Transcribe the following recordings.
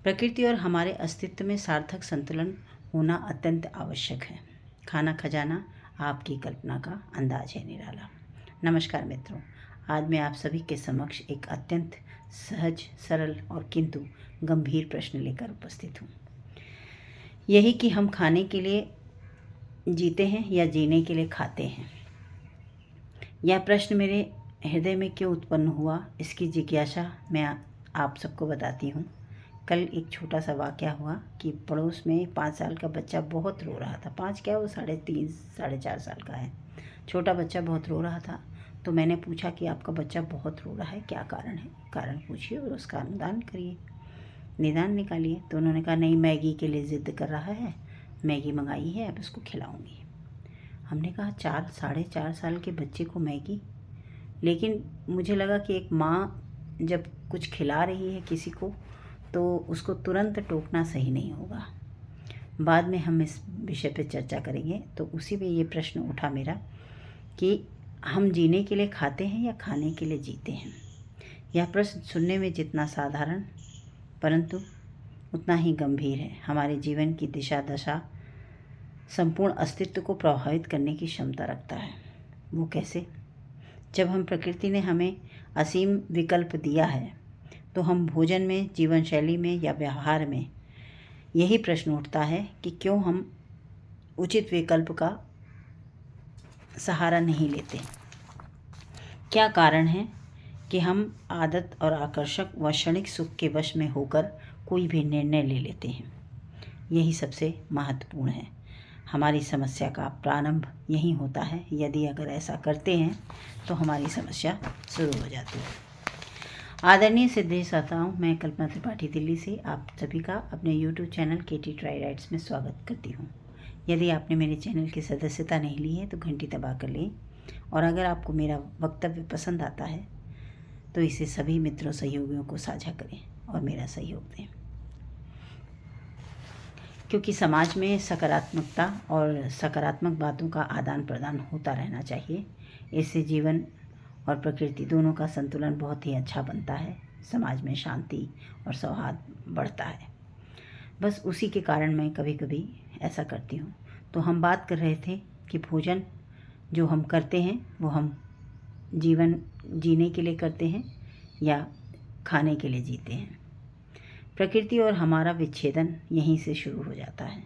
प्रकृति और हमारे अस्तित्व में सार्थक संतुलन होना अत्यंत आवश्यक है। खाना खजाना आपकी कल्पना का अंदाज है निराला। नमस्कार मित्रों, आज मैं आप सभी के समक्ष एक अत्यंत सहज, सरल और किंतु गंभीर प्रश्न लेकर उपस्थित हूँ। यही कि हम खाने के लिए जीते हैं या जीने के लिए खाते हैं। यह प्रश्न मेरे हृदय में क्यों उत्पन्न हुआ, इसकी जिज्ञासा मैं आप सबको बताती हूँ। कल एक छोटा सा वाक़या हुआ कि पड़ोस में 5 साल का बच्चा बहुत रो रहा था। 5 क्या, वो 3.5 4.5 साल का है। छोटा बच्चा बहुत रो रहा था। तो मैंने पूछा कि आपका बच्चा बहुत रो रहा है, क्या कारण है? कारण पूछिए और उसका निदान निकालिए। तो उन्होंने कहा, नहीं, मैगी के लिए ज़िद्द कर रहा है, मैगी मंगाई है, अब उसको खिलाऊंगी। हमने कहा 4 साल के बच्चे को मैगी? लेकिन मुझे लगा कि एक माँ जब कुछ खिला रही है किसी को तो उसको तुरंत टोकना सही नहीं होगा। बाद में हम इस विषय पर चर्चा करेंगे। तो उसी में ये प्रश्न उठा मेरा कि हम जीने के लिए खाते हैं या खाने के लिए जीते हैं। यह प्रश्न सुनने में जितना साधारण परंतु उतना ही गंभीर है। हमारे जीवन की दिशा दशा, संपूर्ण अस्तित्व को प्रभावित करने की क्षमता रखता है। वो कैसे? जब हम प्रकृति ने हमें असीम विकल्प दिया है तो हम भोजन में, जीवन शैली में या व्यवहार में यही प्रश्न उठता है कि क्यों हम उचित विकल्प का सहारा नहीं लेते। क्या कारण है कि हम आदत और आकर्षक व क्षणिक सुख के वश में होकर कोई भी निर्णय ले लेते हैं। यही सबसे महत्वपूर्ण है। हमारी समस्या का प्रारंभ यहीं होता है। यदि अगर ऐसा करते हैं तो हमारी समस्या शुरू हो जाती है। आदरणीय सिद्धेश श्रोताओं, मैं कल्पना त्रिपाठी दिल्ली से आप सभी का अपने YouTube चैनल केटी ट्राई राइट्स में स्वागत करती हूँ। यदि आपने मेरे चैनल की सदस्यता नहीं ली है तो घंटी दबा कर लें, और अगर आपको मेरा वक्तव्य पसंद आता है तो इसे सभी मित्रों सहयोगियों को साझा करें और मेरा सहयोग दें, क्योंकि समाज में सकारात्मकता और सकारात्मक बातों का आदान प्रदान होता रहना चाहिए। इससे जीवन और प्रकृति दोनों का संतुलन बहुत ही अच्छा बनता है। समाज में शांति और सौहार्द बढ़ता है। बस उसी के कारण मैं कभी कभी ऐसा करती हूँ। तो हम बात कर रहे थे कि भोजन जो हम करते हैं वो हम जीवन जीने के लिए करते हैं या खाने के लिए जीते हैं। प्रकृति और हमारा विच्छेदन यहीं से शुरू हो जाता है।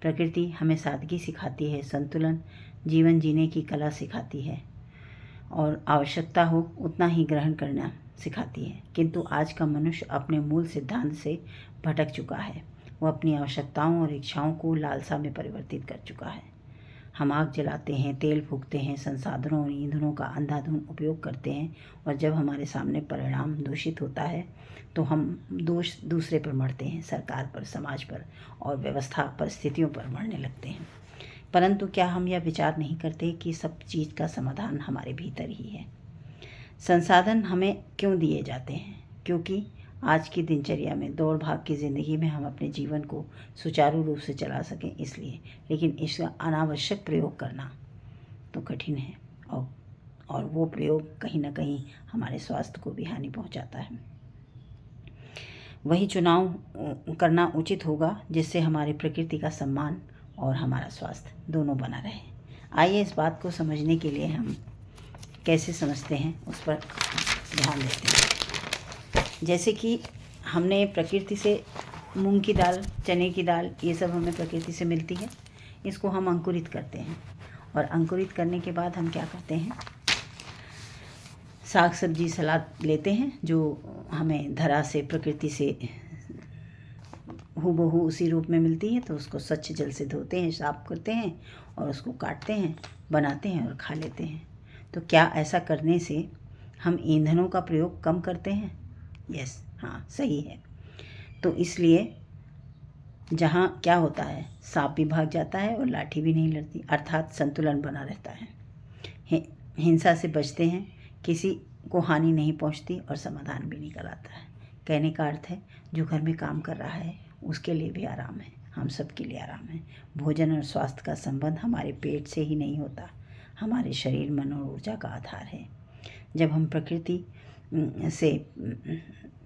प्रकृति हमें सादगी सिखाती है, संतुलन, जीवन जीने की कला सिखाती है और आवश्यकता हो उतना ही ग्रहण करना सिखाती है। किंतु आज का मनुष्य अपने मूल सिद्धांत से भटक चुका है। वो अपनी आवश्यकताओं और इच्छाओं को लालसा में परिवर्तित कर चुका है। हम आग जलाते हैं, तेल फूकते हैं, संसाधनों और ईंधनों का अंधाधुंध उपयोग करते हैं, और जब हमारे सामने परिणाम दूषित होता है तो हम दोष दूसरे पर मढ़ते हैं, सरकार पर, समाज पर और व्यवस्था परिस्थितियों पर मढ़ने लगते हैं। परंतु क्या हम यह विचार नहीं करते कि सब चीज़ का समाधान हमारे भीतर ही है। संसाधन हमें क्यों दिए जाते हैं? क्योंकि आज की दिनचर्या में, दौड़ भाग की ज़िंदगी में हम अपने जीवन को सुचारू रूप से चला सकें इसलिए। लेकिन इसका अनावश्यक प्रयोग करना तो कठिन है, और वो प्रयोग कहीं ना कहीं हमारे स्वास्थ्य को भी हानि पहुंचाता है। वही चुनाव करना उचित होगा जिससे हमारी प्रकृति का सम्मान और हमारा स्वास्थ्य दोनों बना रहे। आइए इस बात को समझने के लिए हम कैसे समझते हैं उस पर ध्यान देते हैं। जैसे कि हमने प्रकृति से मूंग की दाल, चने की दाल, ये सब हमें प्रकृति से मिलती है। इसको हम अंकुरित करते हैं, और अंकुरित करने के बाद हम क्या करते हैं, साग सब्जी सलाद लेते हैं जो हमें धरा से, प्रकृति से हूबहू उसी रूप में मिलती है। तो उसको स्वच्छ जल से धोते हैं, साफ करते हैं और उसको काटते हैं, बनाते हैं और खा लेते हैं। तो क्या ऐसा करने से हम ईंधनों का प्रयोग कम करते हैं? यस, हाँ, सही है। तो इसलिए जहाँ क्या होता है, सांप भी भाग जाता है और लाठी भी नहीं लड़ती, अर्थात संतुलन बना रहता है। हिंसा से बचते हैं, किसी को हानि नहीं पहुँचती और समाधान भी निकल आता है। कहने का अर्थ है, जो घर में काम कर रहा है उसके लिए भी आराम है, हम सब के लिए आराम है। भोजन और स्वास्थ्य का संबंध हमारे पेट से ही नहीं होता, हमारे शरीर, मन और ऊर्जा का आधार है। जब हम प्रकृति से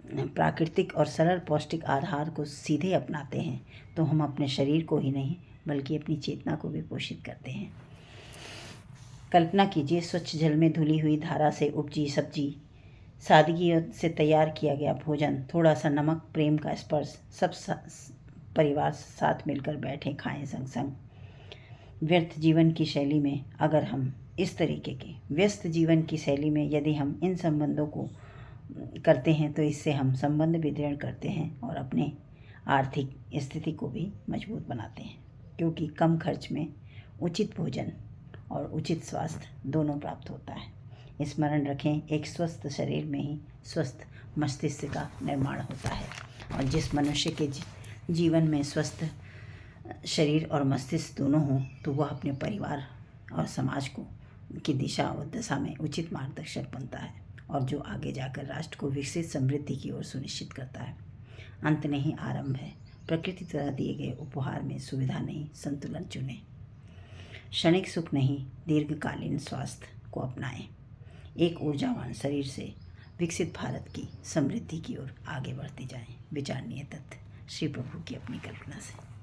प्राकृतिक और सरल पौष्टिक आहार को सीधे अपनाते हैं तो हम अपने शरीर को ही नहीं बल्कि अपनी चेतना को भी पोषित करते हैं। कल्पना कीजिए, स्वच्छ जल में धुली हुई धारा से उपजी सब्जी, सादगी से तैयार किया गया भोजन, थोड़ा सा नमक, प्रेम का स्पर्श, सब परिवार साथ मिलकर बैठे खाएं संग संग। व्यस्त जीवन की शैली में अगर हम इस तरीके के व्यस्त जीवन की शैली में यदि हम इन संबंधों को करते हैं तो इससे हम संबंध भी दृढ़ करते हैं और अपने आर्थिक स्थिति को भी मजबूत बनाते हैं, क्योंकि कम खर्च में उचित भोजन और उचित स्वास्थ्य दोनों प्राप्त होता है। स्मरण रखें, एक स्वस्थ शरीर में ही स्वस्थ मस्तिष्क का निर्माण होता है और जिस मनुष्य के जीवन में स्वस्थ शरीर और मस्तिष्क दोनों हों तो वह अपने परिवार और समाज को की दिशा और दशा में उचित मार्गदर्शक बनता है और जो आगे जाकर राष्ट्र को विकसित समृद्धि की ओर सुनिश्चित करता है। अंत नहीं, आरंभ है। प्रकृति द्वारा दिए गए उपहार में सुविधा नहीं, संतुलन चुनें। क्षणिक सुख नहीं, दीर्घकालीन स्वास्थ्य को अपनाएं। एक ऊर्जावान शरीर से विकसित भारत की समृद्धि की ओर आगे बढ़ते जाएं। विचारणीय तथ्य श्री प्रभु की अपनी कल्पना से।